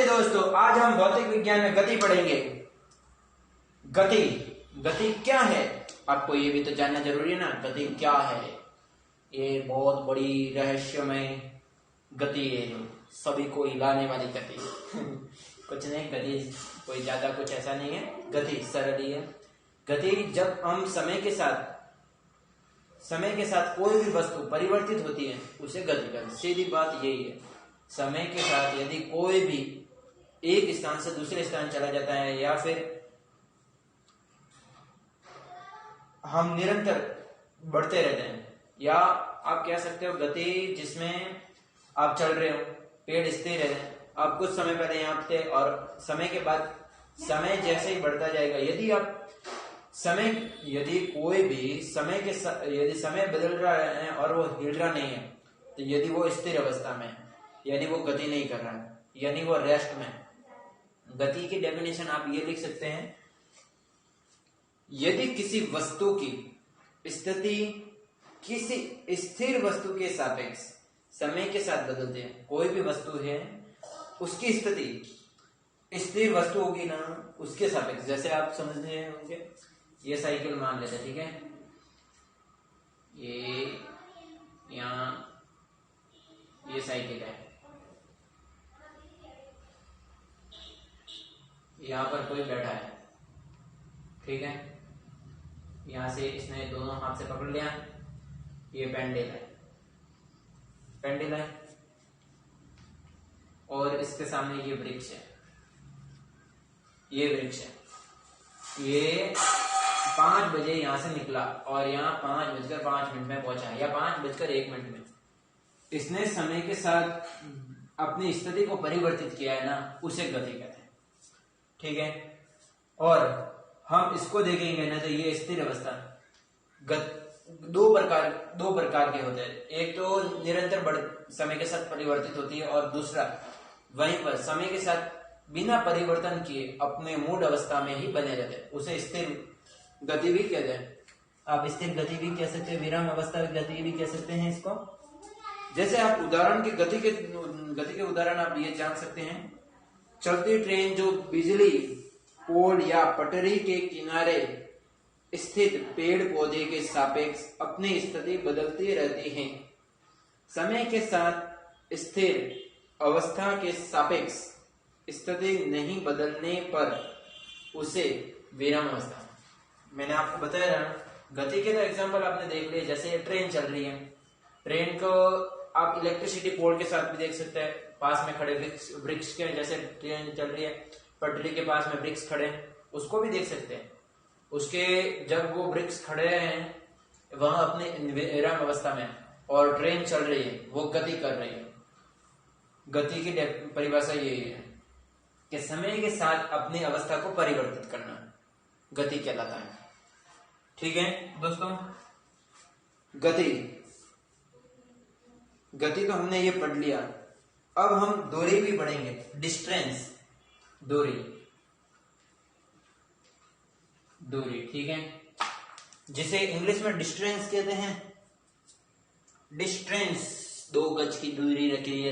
नमस्ते दोस्तों, आज हम भौतिक विज्ञान में गति पढ़ेंगे। गति गति क्या है, आपको ये भी तो जानना जरूरी है ना। गति क्या है? ये बहुत बड़ी रहस्यमय गति है जो सभी को हिलाने वाली गति कुछ नहीं, गति कोई ज्यादा कुछ ऐसा नहीं है। गति सरल ही है। गति जब हम समय के साथ कोई भी वस्तु परिवर्तित होती है उसे गति कहते हैं। सीधी बात यही है। समय के साथ यदि कोई भी एक स्थान से दूसरे स्थान चला जाता है या फिर हम निरंतर बढ़ते रहते हैं, या आप कह सकते हो गति जिसमें आप चल रहे हो, पेड़ स्थिर है, आप कुछ समय पहले यहाँ थे और समय के बाद समय जैसे ही बढ़ता जाएगा, यदि कोई भी यदि समय बदल रहा है और वो हिल रहा नहीं है, तो यदि वो स्थिर अवस्था में है, यानी वो गति नहीं कर रहा है, यानी वो रेस्ट में। गति की डेफिनेशन आप ये लिख सकते हैं, यदि किसी वस्तु की स्थिति किसी स्थिर वस्तु के सापेक्ष समय के साथ बदलते हैं। कोई भी वस्तु है, उसकी स्थिति स्थिर वस्तु होगी ना, उसके सापेक्ष। जैसे आप समझते होंगे, ये साइकिल मान लेते हैं, ठीक है, ये साइकिल है, यहाँ पर कोई बैठा है, ठीक है, यहां से इसने दोनों हाथ से पकड़ लिया, ये पेंडल है और इसके सामने ये वृक्ष है, ये 5 बजे यहां से निकला और यहाँ 5:05 में पहुंचा, या 5:01 में। इसने समय के साथ अपनी स्थिति को परिवर्तित किया है ना, उसे गति कहते हैं, ठीक है। और हम इसको देखेंगे ना, तो ये स्थिर अवस्था दो प्रकार के होते हैं। एक तो निरंतर समय के साथ परिवर्तित होती है, और दूसरा वहीं पर समय के साथ बिना परिवर्तन किए अपने मूल अवस्था में ही बने रहते हैं, उसे स्थिर गति भी कहते हैं। आप स्थिर गति भी कह सकते हैं, विराम अवस्था गति भी कह सकते हैं इसको। जैसे आप उदाहरण के गति के उदाहरण आप ये जान सकते हैं। चलती ट्रेन जो बिजली पोल या पटरी के किनारे स्थित पेड़ पौधे के सापेक्ष अपनी स्थिति बदलती रहती है। समय के साथ स्थिर अवस्था के सापेक्ष स्थिति नहीं बदलने पर उसे विराम अवस्था। मैंने आपको बताया गति के तो एग्जांपल आपने देख लिया। जैसे ट्रेन चल रही है, ट्रेन को आप इलेक्ट्रिसिटी पोल के साथ भी देख सकते हैं, पास में खड़े वृक्ष के, जैसे ट्रेन चल रही है, पटरी के पास में वृक्ष खड़े हैं, उसको भी देख सकते हैं। उसके जब वो वृक्ष खड़े हैं वहां अपने विराम अवस्था में, और ट्रेन चल रही है, वो गति कर रही है। गति की परिभाषा यही है कि समय के साथ अपनी अवस्था को परिवर्तित करना गति कहलाता है, ठीक है दोस्तों। गति तो हमने ये पढ़ लिया। अब हम दूरी भी पढ़ेंगे। डिस्टेंस, दूरी, ठीक है, जिसे इंग्लिश में डिस्टेंस कहते हैं। डिस्टेंस 2 गज की दूरी रखी है,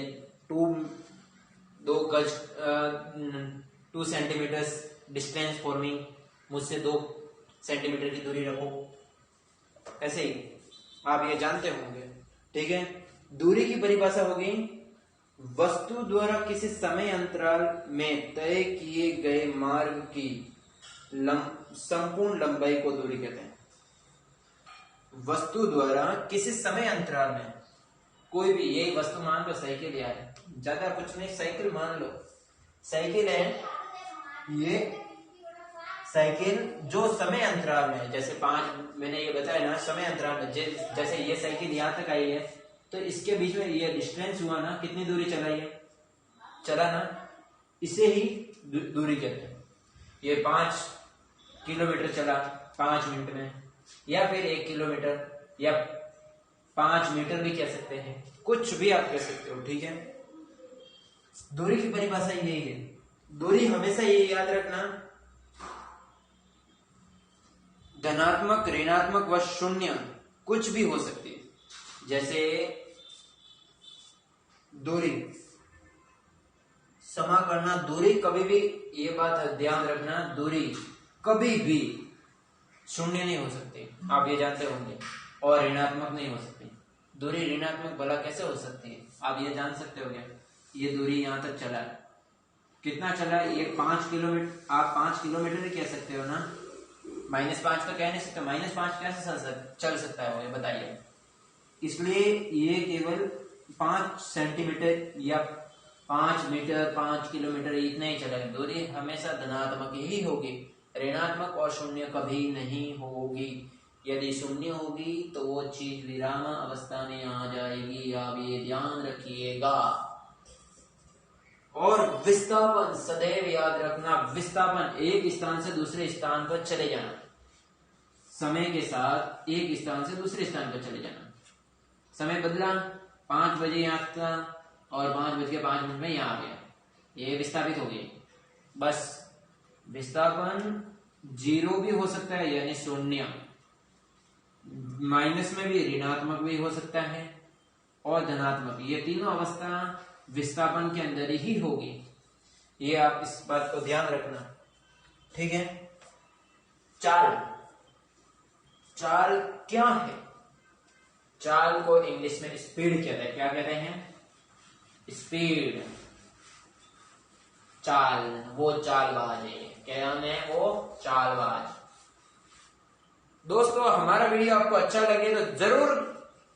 2 सेंटीमीटर डिस्टेंस फॉर मी, मुझसे 2 सेंटीमीटर की दूरी रखो। ऐसे ही आप ये जानते होंगे, ठीक है। दूरी की परिभाषा होगी, वस्तु द्वारा किसी समय अंतराल में तय किए गए मार्ग की संपूर्ण लंबाई को दूरी कहते हैं। वस्तु द्वारा किसी समय अंतराल में कोई भी, यही वस्तु मान लो साइकिल, यार ज्यादा कुछ नहीं, साइकिल मान लो, साइकिल है, ये साइकिल जो समय अंतराल में, जैसे 5, मैंने ये बताया ना, समय अंतराल में, जैसे ये साइकिल यहाँ तक आई है, तो इसके बीच में ये डिस्टेंस हुआ ना, कितनी दूरी चला ना, इसे ही दूरी कहते हैं। ये 5 किलोमीटर चला 5 मिनट में, या फिर 1 किलोमीटर, या 5 मीटर भी कह सकते हैं, कुछ भी आप कह सकते हो, ठीक है। दूरी की परिभाषा यही है। दूरी हमेशा ये याद रखना, धनात्मक, ऋणात्मक व शून्य कुछ भी हो सकती है। जैसे दूरी क्षमा करना, दूरी कभी भी, ये बात ध्यान रखना, दूरी कभी भी शून्य नहीं हो सकती, आप ये जानते होंगे, और ऋणात्मक नहीं हो सकती। दूरी ऋणात्मक भला कैसे हो सकती है, आप ये जान सकते हो क्या? ये दूरी यहाँ तक चला है, कितना चला है? ये 5 किलोमीटर, आप 5 किलोमीटर ही कह सकते हो ना, -5 तो कह नहीं सकते, -5 कैसे चल सकता है वो, ये बताइए। इसलिए ये केवल 5 सेंटीमीटर या 5 मीटर, 5 किलोमीटर इतना ही चलेगा। दूरी हमेशा धनात्मक ही होगी, ऋणात्मक और शून्य कभी नहीं होगी। यदि शून्य होगी तो वो चीज विराम अवस्था में आ जाएगी, आप ये ध्यान रखिएगा। और विस्थापन सदैव याद रखना, विस्थापन एक स्थान से दूसरे स्थान पर चले जाना, समय के साथ एक स्थान से दूसरे स्थान पर चले जाना। समय बदला, 5 बजे यहाँ था और 5:05 में यहाँ आ गया, ये विस्थापित हो गई। बस विस्थापन 0 भी हो सकता है, यानी शून्य, माइनस में भी, ऋणात्मक भी हो सकता है और धनात्मक, ये तीनों अवस्था विस्थापन के अंदर ही होगी। ये आप इस बात को ध्यान रखना, ठीक है। चाल, चाल क्या है? चाल को इंग्लिश में स्पीड कहते हैं। क्या कहते हैं? स्पीड। चाल, वो चालबाज है, क्या नाम है? वो चालबाज। दोस्तों, हमारा वीडियो आपको अच्छा लगे तो जरूर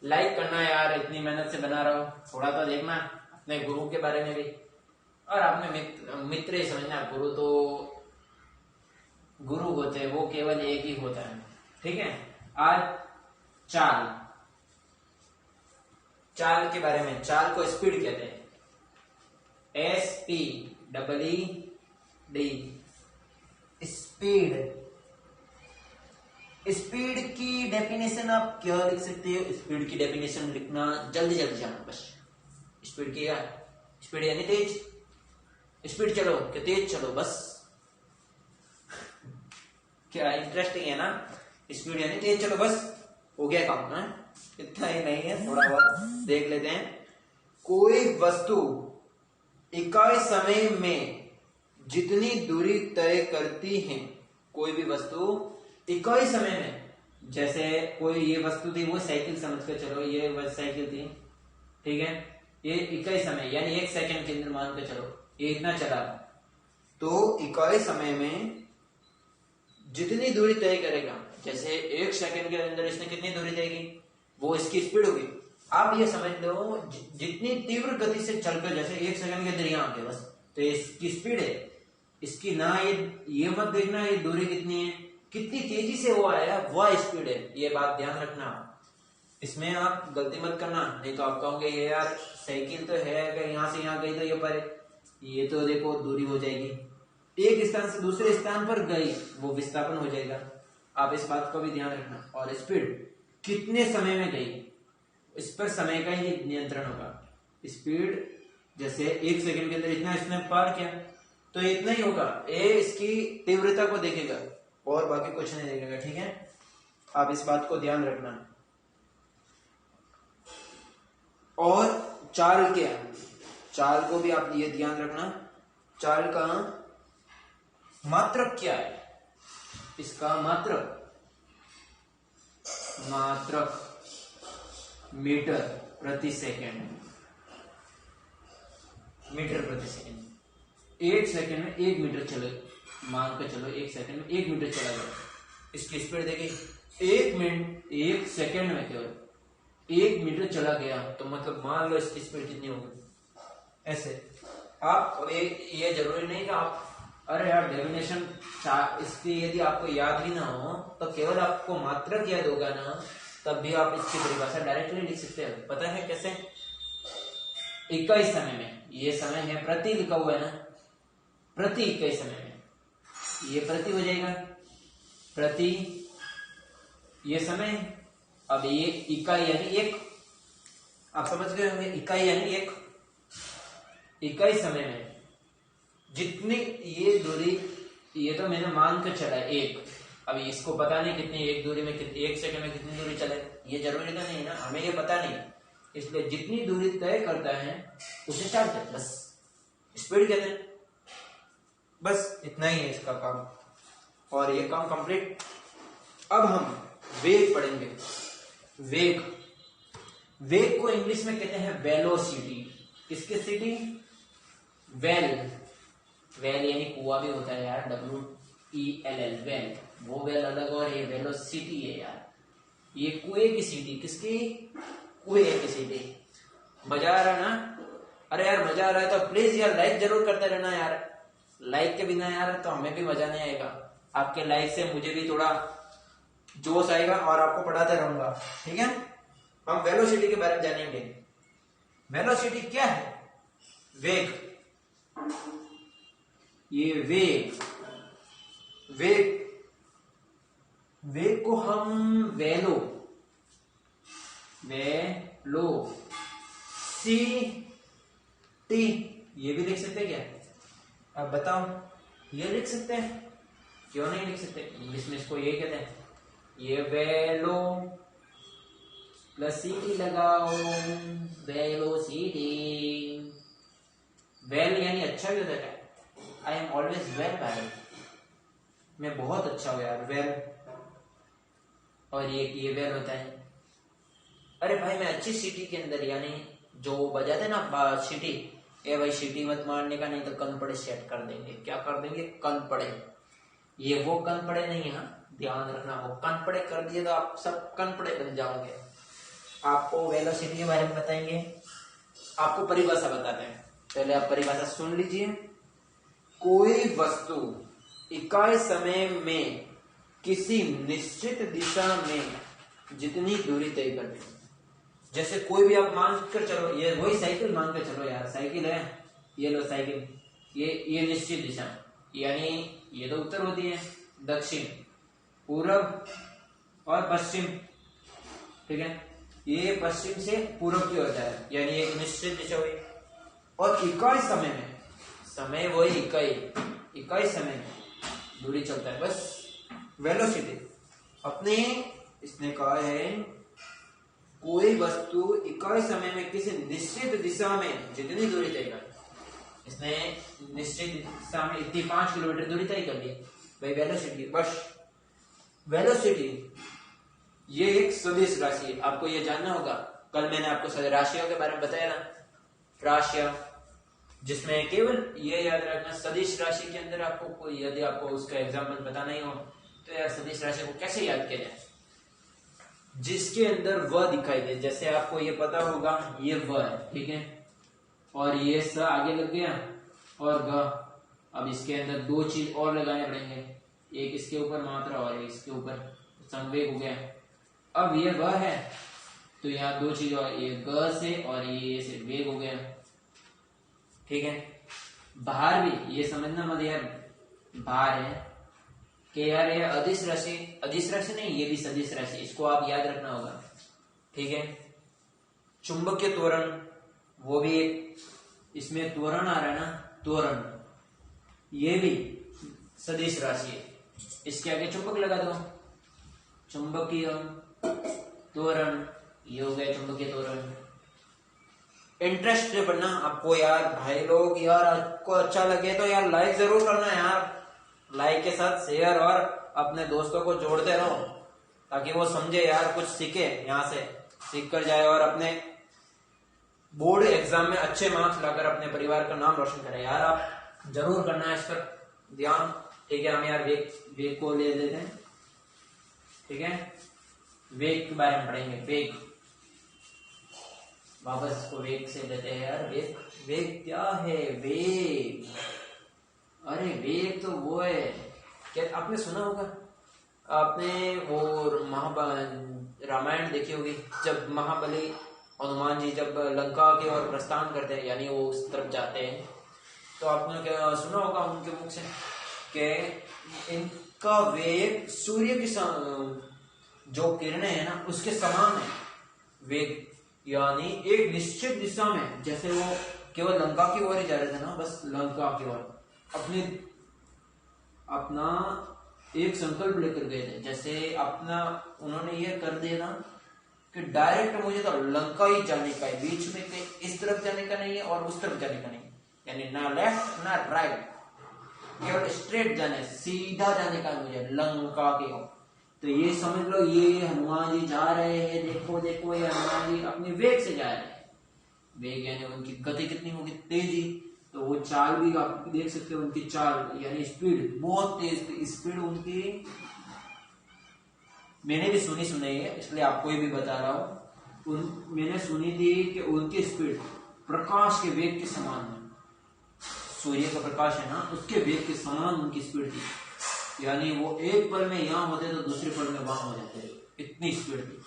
लाइक करना यार, इतनी मेहनत से बना रहा हूं, थोड़ा तो देखना अपने गुरु के बारे में भी, और अपने मित्र ही समझना। गुरु तो गुरु होते हैं, वो केवल एक ही होता है, ठीक है। आज चाल, चाल के बारे में, चाल को स्पीड कहते हैं, SPEED, स्पीड। स्पीड की डेफिनेशन आप क्या लिख सकते हो? स्पीड की डेफिनेशन लिखना, जल्दी जल्दी जाना बस। स्पीड की क्या? स्पीड यानी तेज, स्पीड चलो, क्या तेज चलो बस। क्या इंटरेस्टिंग है ना? स्पीड यानी तेज चलो बस, हो गया काम ना, इतना ही नहीं है, थोड़ा बहुत देख लेते हैं। कोई वस्तु इकाई समय में जितनी दूरी तय करती है, कोई भी वस्तु इकाई समय में, जैसे कोई ये वस्तु थी, वो साइकिल समझ कर चलो, ये साइकिल थी, ठीक है, ये इकाई समय यानी 1 सेकंड के अंदर मान के चलो ये इतना चला, तो इकाई समय में जितनी दूरी तय करेगा, जैसे 1 सेकंड के अंदर इसने कितनी दूरी तय की, वो इसकी स्पीड होगी। आप ये समझ लो, जितनी तीव्र गति से चलकर, जैसे 1 सेकंड के अंदर यहाँ आ गया बस, तो इसकी स्पीड है। इसकी ना ये मत देखना ये दूरी कितनी है, कितनी तेजी से वो आया, वह स्पीड है, ये बात ध्यान रखना। इसमें आप गलती मत करना, नहीं तो आप कहोगे ये यार साइकिल तो है, अगर यहाँ से यहाँ गई तो ये पर, ये तो देखो दूरी हो जाएगी, एक स्थान से दूसरे स्थान पर गई, वो विस्थापन हो जाएगा। आप इस बात को भी ध्यान रखना। और स्पीड कितने समय में गई, इस पर समय का ही नियंत्रण होगा। स्पीड जैसे 1 सेकंड के अंदर इतना इसने पार किया, तो इतना ही होगा, ये इसकी तीव्रता को देखेगा और बाकी कुछ नहीं देखेगा, ठीक है। आप इस बात को ध्यान रखना। और चाल क्या, चाल को भी आप ये ध्यान रखना, चाल का मात्रक क्या है, इसका मात्रक मीटर प्रति सेकंड, मीटर प्रति सेकंड। 1 सेकंड में 1 मीटर चले, मान के चलो 1 सेकंड में 1 मीटर चला गया, इसकी स्पीड देखिए 1 सेकंड में केवल 1 मीटर चला गया, तो मतलब मान लो इसकी स्पीड कितनी होगी। ऐसे आप ये जरूरी नहीं कि आप, अरे यार डेफिनेशन इसकी यदि आपको याद ही ना हो तो केवल आपको मात्रक याद होगा ना, तब भी आप इसकी परिभाषा डायरेक्टली लिख सकते हो। पता है कैसे? इकाई समय में, ये समय है प्रति लिखा हुआ है ना, प्रति इकाई समय में, ये प्रति हो जाएगा, प्रति ये समय, अब ये इकाई यानी 1, आप समझ गए होंगे, इकाई यानी 1, इकाई समय में जितनी ये दूरी, ये तो मैंने मान कर चला 1, अब इसको पता नहीं कितनी 1 दूरी में 1 सेकंड में कितनी दूरी चले, ये जरूरी तो नहीं ना, हमें ये पता नहीं, इसलिए जितनी दूरी तय करता है उसे चालते बस। स्पीड कहते हैं। बस इतना ही है इसका काम और ये काम कंप्लीट। अब हम वेग पढ़ेंगे। वेग, वेग को इंग्लिश में कहते हैं वेलोसिटी। किसकी सिटी? वेल, वेल यानी कुआं भी होता है यार, WELL, वेल। वो वेल अलग और ये वेलोसिटी है यार, ये कुएं की सीटी। किसकी? कुएं की सीटी। मजा आ रहा है ना? अरे यार मजा आ रहा है तो प्लीज यार लाइक जरूर करते रहना यार। लाइक के बिना यार तो हमें भी मजा नहीं आएगा। आपके लाइक से मुझे भी थोड़ा जोश आएगा और आपको पढ़ाते रहूंगा, ठीक है। हम वेलोसिटी के बारे में जानेंगे। वेलोसिटी क्या है? वेग, ये वेग, वेग, वेग को हम वेलो, सी ये भी लिख सकते हैं क्या? अब बताओ, ये लिख सकते हैं? क्यों नहीं लिख सकते? इंग्लिश में इसको ये कहते हैं, ये वेलो प्लस सिटी लगाओ, वेलोसिटी। वेल यानी अच्छा भी होता है। आई एम ऑलवेज वेल भाई, मैं बहुत अच्छा हूं यार, वेल। और ये वेल होता है। अरे भाई मैं अच्छी सिटी के अंदर, यानी जो बजाते ना सिटी, ए भाई सिटी मत मारने का, नहीं तो कन पड़े सेट कर देंगे। क्या कर देंगे? कन पड़े। ये वो कन पड़े नहीं है, ध्यान रखना। वो कन पड़े कर दिए तो आप सब कन पड़े बन जाओगे। आपको वेलोसिटी के बारे में बताएंगे, आपको परिभाषा बताते हैं। पहले आप परिभाषा सुन लीजिए। कोई वस्तु इकाई समय में किसी निश्चित दिशा में जितनी दूरी तय करती है। जैसे कोई भी आप मान कर चलो, ये वही साइकिल मान कर चलो यार, साइकिल है, ये लो साइकिल, ये निश्चित दिशा, यानी ये तो उत्तर होती है, दक्षिण, पूरब और पश्चिम, ठीक है। ये पश्चिम से पूरब की ओर जा रहा है, यानी एक निश्चित दिशा हुई। और इकाई समय में, समय वही इकाई समय में दूरी चलता है, बस वेलोसिटी। अपने इसने कहा है कोई वस्तु इकाई समय में किसी निश्चित दिशा में जितनी दूरी तय करे, इसने निश्चित दिशा में इतनी 5 किलोमीटर दूरी तय कर ली भाई, वेलोसिटी। बस वेलोसिटी ये एक सदिश राशि है, आपको ये जानना होगा। कल मैंने आपको राशियों के बारे में बताया ना, राशियां, जिसमें केवल ये याद रखना, सदिश राशि के अंदर आपको कोई, यदि आपको उसका एग्जाम्पल पता नहीं हो तो यार सदिश राशि को कैसे याद किया जाए? जिसके अंदर व दिखाई दे, जैसे आपको ये पता होगा ये व है, ठीक है, और ये स आगे लग गया और ग। अब इसके अंदर दो चीज और लगाने पड़ेंगे, एक इसके ऊपर मात्रा और एक इसके ऊपर संवेग हो गया। अब ये व है तो यहाँ दो चीज और, ये ग से और ये से वेग हो गया, ठीक है। बाहर भी ये समझना मत यार, बाहर है कि यार ये अदिश राशि नहीं, ये भी सदिश राशि, इसको आप याद रखना होगा, ठीक है। चुंबकीय त्वरण, वो भी एक, इसमें त्वरण आ रहा है ना, त्वरण, ये भी सदिश राशि है। इसके आगे चुंबक लगा दो, चुंबकीय त्वरण, ये हो गया चुंबकीय त्वरण। इंटरेस्ट से पढ़ना आपको यार। भाई लोग यार आपको अच्छा लगे तो यार लाइक जरूर करना यार, लाइक के साथ शेयर और अपने दोस्तों को जोड़ते रहो ताकि वो समझे यार, कुछ सीखे, यहाँ से सीख कर जाए और अपने बोर्ड एग्जाम में अच्छे मार्क्स लाकर अपने परिवार का नाम रोशन करे। यार आप जरूर करना है इस पर ध्यान, ठीक है। हम यार वेग को ले लेते हैं, ठीक है। वेग के बारे में पढ़ेंगे, वेग, वापस इसको वेग से लेते हैं यार। वेग क्या है? वेग, अरे वेग तो वो है, क्या आपने सुना होगा, आपने वो रामायण देखी होगी, जब महाबली हनुमान जी जब लंका की ओर प्रस्थान करते हैं, यानी वो उस तरफ जाते हैं, तो आपने क्या सुना होगा उनके मुख से कि इनका वेग सूर्य की जो किरणें है ना उसके समान है वेग, यानी एक निश्चित दिशा में, जैसे वो केवल लंका की ओर ही जा रहे थे ना, बस लंका की ओर अपना एक संकल्प लेकर गए थे। जैसे अपना उन्होंने ये कर दिया ना कि डायरेक्ट मुझे तो लंका ही जाने का है, बीच में कहीं इस तरफ जाने का नहीं है और उस तरफ जाने का नहीं है, यानी ना लेफ्ट ना राइट, केवल स्ट्रेट जाने, सीधा जाने का मुझे लंका की ओर। तो ये समझ लो ये हनुमान जी जा रहे हैं, देखो देखो ये हनुमान जी अपने वेग से जा रहे हैं। वेग यानी उनकी गति कितनी होगी, तेजी। तो वो चाल भी आप देख सकते हो, उनकी चाल यानी स्पीड बहुत तेज, स्पीड उनकी मैंने भी सुनी है, इसलिए आपको भी बता रहा हूं। मैंने सुनी थी कि उनकी स्पीड प्रकाश के वेग के समान है। सूर्य का प्रकाश है ना, उसके वेग के समान उनकी स्पीड थी। यानी वो एक पल में यहाँ होते तो दूसरे पल में वहां हो जाते, इतनी स्पीड थी।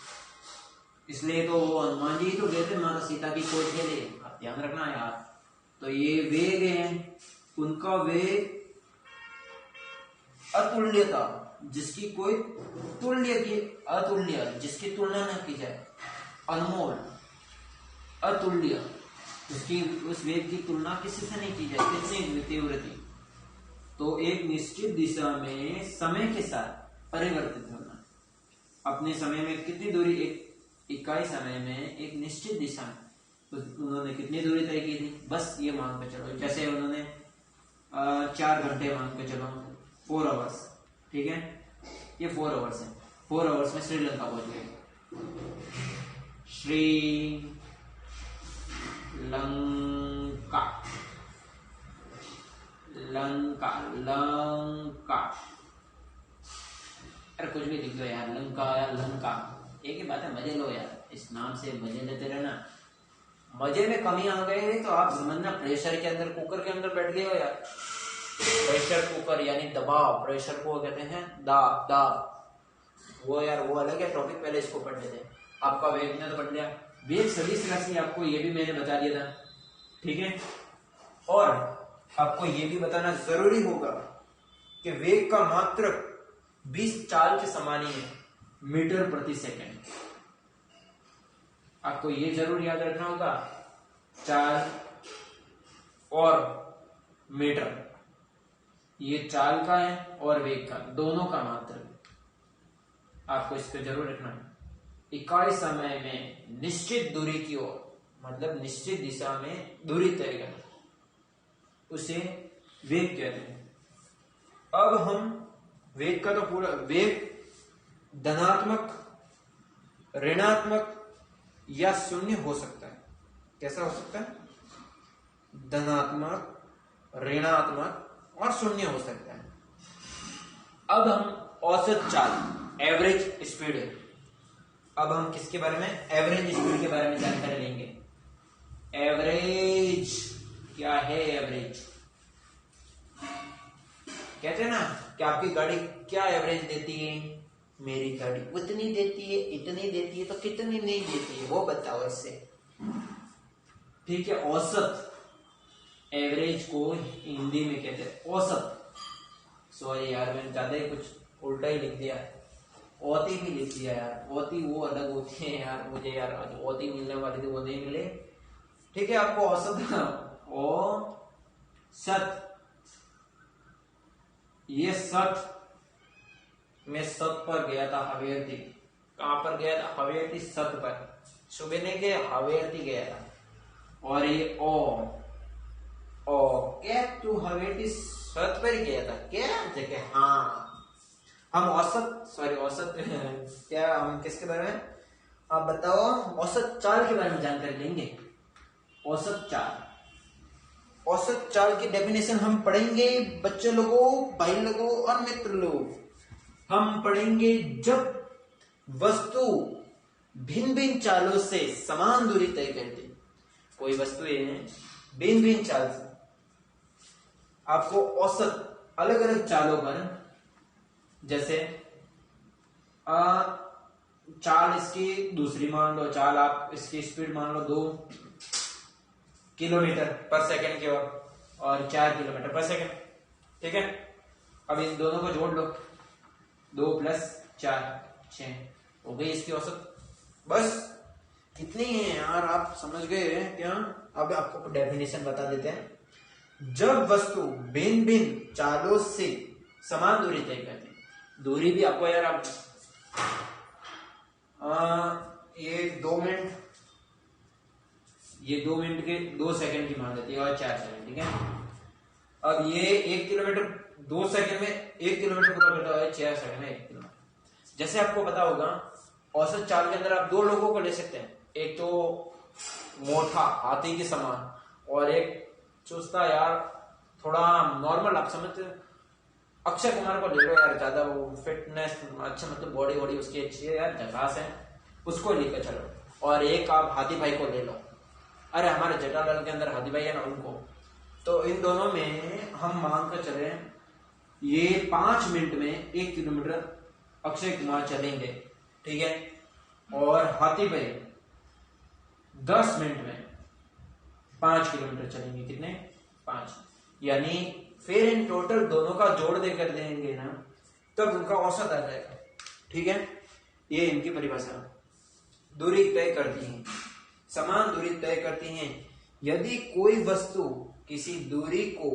इसलिए तो वो हनुमान जी तो गए थे माता सीता की खोज के लिए, आप ध्यान रखना यार। तो ये वेग है, उनका वेग अतुल्यता, जिसकी कोई अतुल्य जिसकी तुलना न की जाए, अनमोल, अतुल्य, जिसकी उस वेग की तुलना किसी से नहीं की जाए, कितनी तीव्र थी। तो एक निश्चित दिशा में समय के साथ परिवर्तित होना, अपने समय में कितनी दूरी, एक इकाई समय में एक निश्चित दिशा में उन्होंने कितनी दूरी तय की थी, बस ये मान के चलो। जैसे उन्होंने 4 घंटे मान के चलो, 4 आवर्स, ठीक है, ये 4 आवर्स है। 4 आवर्स में श्रीलंका पहुंच गए। श्रीलंका, लंका, लंका, अरे कुछ भी लिख दो यार, लंका या लंका, एक ही बात है। मजे लो यार, इस नाम से मजे लेते रहना। मजे में कमी आ गई तो आप समझना प्रेशर के अंदर, कुकर के अंदर बैठ गए हो यार। प्रेशर कुकर यानी दबाव, प्रेशर को कहते हैं दाब, दाब, वो यार वो अलग है टॉपिक, पहले इसको पढ़ लेते हैं। आपका वेग ने तो पढ़ लिया, वेग सदिश राशि आपको ये भी मैंने बता दिया था, ठीक है। और आपको ये भी बताना जरूरी होगा कि वेग का मात्रक 20 चाल के समान ही है, मीटर प्रति सेकंड। आपको ये जरूर याद रखना होगा, चाल और मीटर, ये चाल का है और वेग का, दोनों का मात्रक आपको इसको जरूर रखना है। इकाई समय में निश्चित दूरी की ओर, मतलब निश्चित दिशा में दूरी तय करना, उसे वेग कहते हैं। अब हम वेग का तो पूरा, वेग धनात्मक, ऋणात्मक या शून्य हो सकता है। कैसा हो सकता है? धनात्मक, ऋणात्मक और शून्य हो सकता है। अब हम औसत चाल, एवरेज स्पीड है। अब हम किसके बारे में, एवरेज स्पीड के बारे में जानकारी लेंगे। एवरेज क्या है? एवरेज कहते हैं ना कि आपकी गाड़ी क्या एवरेज देती है, मेरी गाड़ी उतनी देती है, इतनी देती है, तो कितनी नहीं देती है वो बताओ इससे, ठीक है। औसत, एवरेज को हिंदी में कहते हैं औसत। सॉरी यार, मैंने ज्यादा ही कुछ उल्टा ही लिख दिया, औती भी लिख दिया यार। औती वो अलग होती है यार, मुझे यार आज औती मिलने वाली थी वो नहीं मिले, ठीक है। आपको औसत, औसत, ये सत, मैं सत पर गया था, हवेली। कहां पर गया था? हवेली सत पर, सुबह नहीं गया, हवेली गया था। और ये ओ क्या तू हवेली सत पर ही गया था क्या जगह? हाँ, हम औसत, सॉरी औसत क्या, हम किसके बारे में, आप बताओ, औसत चाल के बारे में जानकारी लेंगे। औसत चाल, औसत चाल की डेफिनेशन हम पढ़ेंगे बच्चे लोगों, भाई लोगों और मित्र लोग। हम पढ़ेंगे जब वस्तु भिन्न भिन्न चालों से समान दूरी तय करती, कोई वस्तु है भिन्न भिन्न चाल से, आपको औसत अलग अलग चालों पर, जैसे चाल इसकी दूसरी मान लो, चाल आप इसकी स्पीड मान लो 2 किलोमीटर पर सेकंड की ओर और 4 किलोमीटर पर सेकंड, ठीक है। अब इन दोनों को जोड़ लो, 2 + 4 6 हो गई इसकी औसत। बस कितनी है यार, आप समझ गए हैं क्या? अब आपको डेफिनेशन बता देते हैं। जब वस्तु भिन्न भिन्न चालों से समान दूरी तय करती, दूरी भी आपको यार, आप ये 2 मिनट, ये 2 मिनट के 2 सेकंड की मान लेती है और 4 सेकंड, ठीक है। अब ये 1 किलोमीटर 2 सेकंड में 1 किलोमीटर पूरा करता है, 4 सेकंड में 1 किलोमीटर। जैसे आपको पता होगा औसत चाल के अंदर आप 2 लोगों को ले सकते हैं, एक तो मोटा हाथी के समान और एक चुस्ता यार थोड़ा नॉर्मल, आप समझते। अक्षय कुमार को ले लो यार, ज्यादा वो फिटनेस अच्छा, मतलब बॉडी वॉडी उसकी अच्छी है यार, झकास है, उसको लेकर चलो। और एक आप हाथी भाई को ले लो, अरे हमारे जेठालाल के अंदर हाथी भाई है ना, उनको। तो इन दोनों में हम मान कर चले ये 5 मिनट में 1 किलोमीटर अक्षय कुमार चलेंगे, ठीक है। और हाथी भाई 10 मिनट में 5 किलोमीटर चलेंगे, कितने 5, यानी फिर इन टोटल दोनों का जोड़ देकर देंगे ना, तब उनका औसत आ जाएगा, ठीक है। ये इनकी परिभाषा। दूरी तय करती है, समान दूरी तय करती हैं। यदि कोई वस्तु किसी दूरी को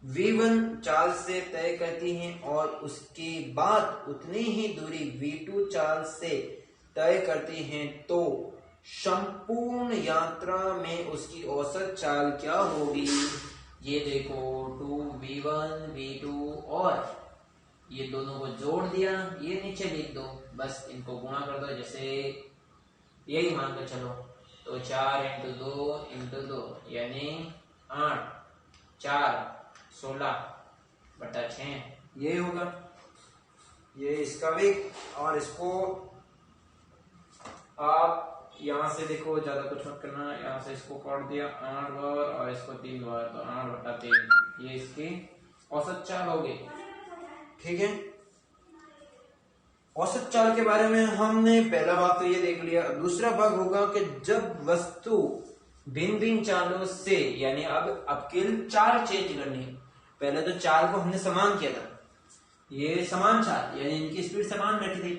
v1 चाल से तय करती है और उसके बाद उतनी ही दूरी v2 चाल से तय करती है, तो संपूर्ण यात्रा में उसकी औसत चाल क्या होगी। ये देखो 2v1 v2 और ये दोनों को जोड़ दिया, ये नीचे लिख दो, बस इनको गुणा कर दो, जैसे यही मान कर चलो। तो 4 × 2 × 2 यानी 8, 4 16/6 ये होगा, ये इसका भी। और इसको आप यहाँ से देखो, ज्यादा कुछ मत करना, यहाँ से इसको काट दिया 8 बार और इसको 3 बार, तो 8/3 ये इसकी औसत चाल होगी, ठीक है। औसत चाल के बारे में हमने पहला भाग तो ये देख लिया। दूसरा भाग होगा कि जब वस्तु भिन्न भिन्न चालों से, यानी अब केवल चाल चेंज करनी है। पहले तो चाल को हमने समान किया था, ये समान चाल यानी इनकी स्पीड समान रखी थी,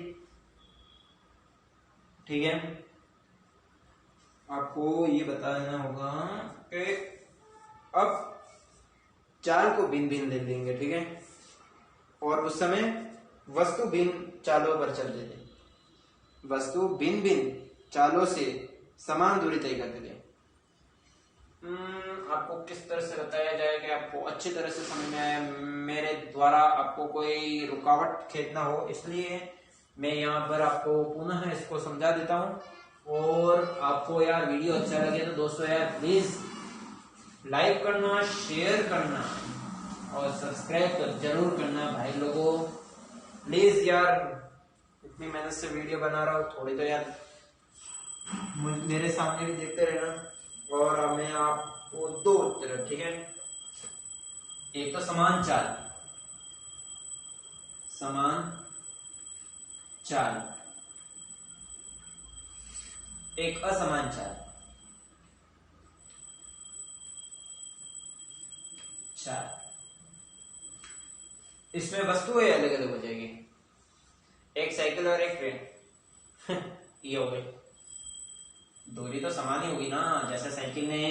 ठीक है। आपको ये बताना होगा कि अब चाल को भिन्न भिन्न ले लेंगे, ठीक है। और उस समय वस्तु भिन्न चालों पर चलते थे, वस्तु भिन्न भिन्न चालों से समान दूरी तय करते थे। आपको किस तरह से बताया जाए कि आपको अच्छी तरह से समझ में आए, मेरे द्वारा आपको कोई रुकावट खेद ना हो, इसलिए मैं यहाँ पर आपको पुनः इसको समझा देता हूँ। और आपको यार वीडियो अच्छा लगे तो दोस्तों यार प्लीज लाइक करना, शेयर करना और सब्सक्राइब तो जरूर करना भाई लोगों, प्लीज यार। इतनी मेहनत से वीडियो बना रहा हूँ, थोड़ी तो यार मेरे सामने भी देखते रहना। और मैं आपको 2 उत्तर, ठीक है। एक तो समान चाल, समान चाल, एक असमान चाल, चाल। इसमें वस्तुएं अलग अलग हो जाएगी, एक साइकिल और एक ट्रेन ये हो गई। दूरी तो समान ही होगी ना, जैसे साइकिल ने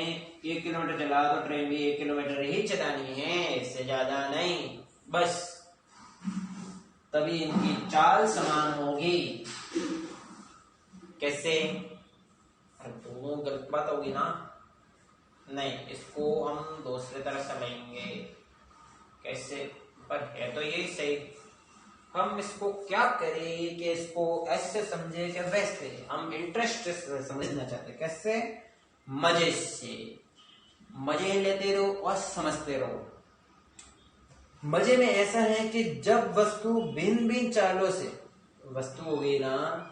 1 किलोमीटर चला तो ट्रेन भी 1 किलोमीटर ही चलानी है, इससे ज्यादा नहीं, बस तभी इनकी चाल समान होगी। कैसे, दोनों गलत बात होगी ना, नहीं, इसको हम दूसरे तरह समझेंगे। कैसे, पर है तो यही सही। हम इसको क्या करें कि इसको ऐसे समझे कि वैसे, हम इंटरेस्ट से समझना चाहते हैं। कैसे, मजे से, मजे लेते रहो और समझते रहो। मजे में ऐसा है कि जब वस्तु भिन्न भिन्न चालों से, वस्तु हो गई ना,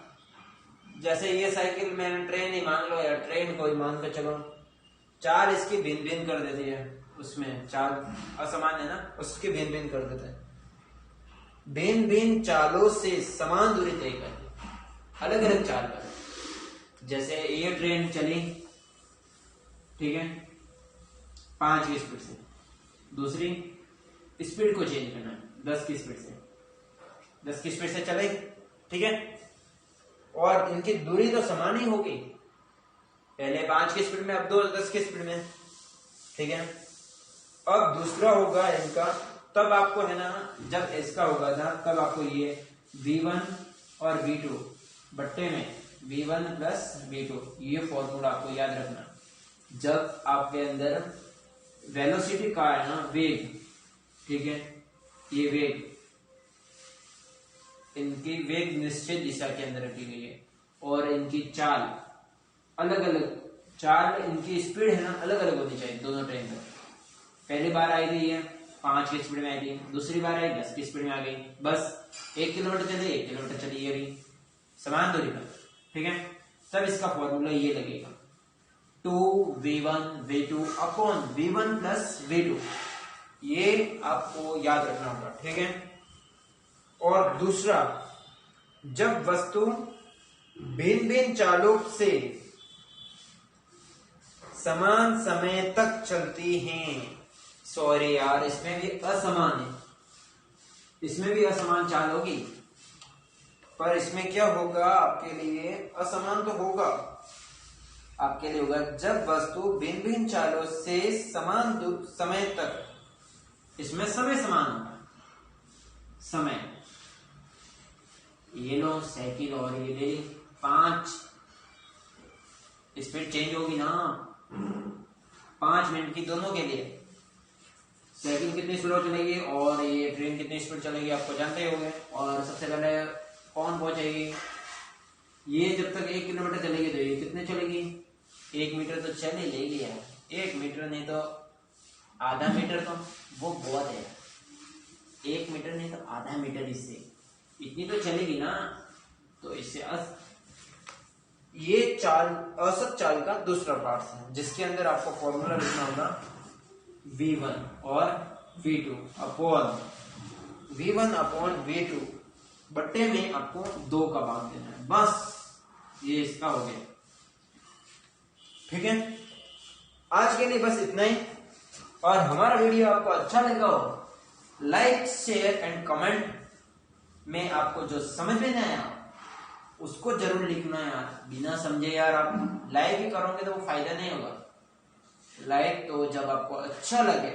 जैसे ये साइकिल मैंने ट्रेन ही मान लो या ट्रेन को ही मान कर चलो, चाल इसकी भिन्न भिन्न कर देती है, उसमें चाल असमान है ना, उसकी भिन्न भिन्न कर देते हैं। भिन्न भिन्न चालों से समान दूरी तय करती, अलग अलग चाल पर। जैसे ये ट्रेन चली, ठीक है, 5 की स्पीड से, दूसरी स्पीड को चेंज करना 10 की स्पीड से, 10 की स्पीड से चले, ठीक है। और इनकी दूरी तो समान ही होगी, पहले 5 की स्पीड में, अब 10 की स्पीड में, ठीक है। अब दूसरा होगा इनका, तब आपको है ना, जब इसका होगा ना, तब आपको ये v1 और v2 बट्टे में v1 + v2, ये फॉर्मूला आपको याद रखना। जब आपके अंदर वेलोसिटी का है ना, वेग, ठीक है, ये वेग, इनकी वेग निश्चित दिशा के अंदर रखी गई है और इनकी चाल अलग अलग, चाल इनकी स्पीड है ना अलग अलग होनी चाहिए दोनों ट्रेन का। पहली बार आई थी ये 5 की स्पीड में आई थी, दूसरी बार आई 10 की स्पीड में आ गई, बस 1 किलोमीटर चले 1 किलोमीटर चली ये भी समान दूरी पर, ठीक है। तब इसका फॉर्मूला ये लगेगा 2v1 v2 upon v1 plus v2, ये आपको याद रखना होगा, ठीक है। और दूसरा, जब वस्तु भिन्न भिन्न चालों से समान समय तक चलती हैं, सॉरी यार इसमें भी असमान है, इसमें भी असमान चाल होगी, पर इसमें क्या होगा आपके लिए, असमान तो होगा आपके लिए होगा जब वस्तु भिन्न भिन्न चालों से समान समय तक, इसमें समय समान होगा, समय, ये लो साइकिल और ये ले 5, स्पीड चेंज होगी ना 5 मिनट की दोनों के लिए। साइकिल कितनी स्लो चलेगी और ये ट्रेन कितनी स्पीड चलेगी आपको जानते होंगे। और सबसे पहले कौन पहुंचेगी, ये जब तक 1 किलोमीटर चलेगी तो ये कितने चलेगी, 1 मीटर तो चल ही लेगी यार, 1 मीटर नहीं तो आधा मीटर, तो वो बहुत है, 1 मीटर नहीं तो आधा मीटर, इससे इतनी तो चलेगी ना। तो इससे ये चाल, औसत चाल का दूसरा पार्ट है जिसके अंदर आपको फॉर्मूला लिखना होगा v1 और v2 अपॉन v2 बट्टे में आपको 2 का भाग देना है, बस ये इसका हो गया, ठीक है। आज के लिए बस इतना ही, और हमारा वीडियो आपको अच्छा लगा हो लाइक शेयर एंड कमेंट में आपको जो समझ में नहीं आया उसको जरूर लिखना यार, बिना समझे यार आप लाइक भी करोगे तो वो फायदा नहीं होगा। लाइक तो जब आपको अच्छा लगे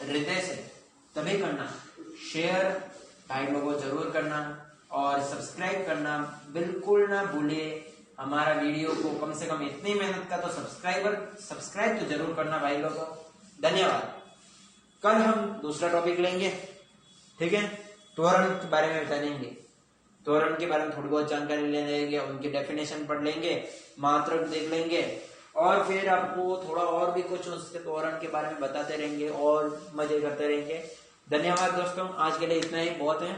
हृदय से तभी करना, शेयर भाई लोगों जरूर करना और सब्सक्राइब करना बिल्कुल ना भूले हमारा वीडियो को, कम से कम इतनी मेहनत का तो सब्सक्राइब तो जरूर करना भाई लोगों। धन्यवाद। कल हम दूसरा टॉपिक लेंगे, ठीक है, त्वरण के बारे में बताएंगे, त्वरण के बारे में थोड़ी बहुत जानकारी ले लेंगे, उनकी डेफिनेशन पढ़ लेंगे, मात्रक देख लेंगे और फिर आपको थोड़ा और भी कुछ उसके त्वरण के बारे में बताते रहेंगे और मजे करते रहेंगे। धन्यवाद दोस्तों, आज के लिए इतना ही बहुत है।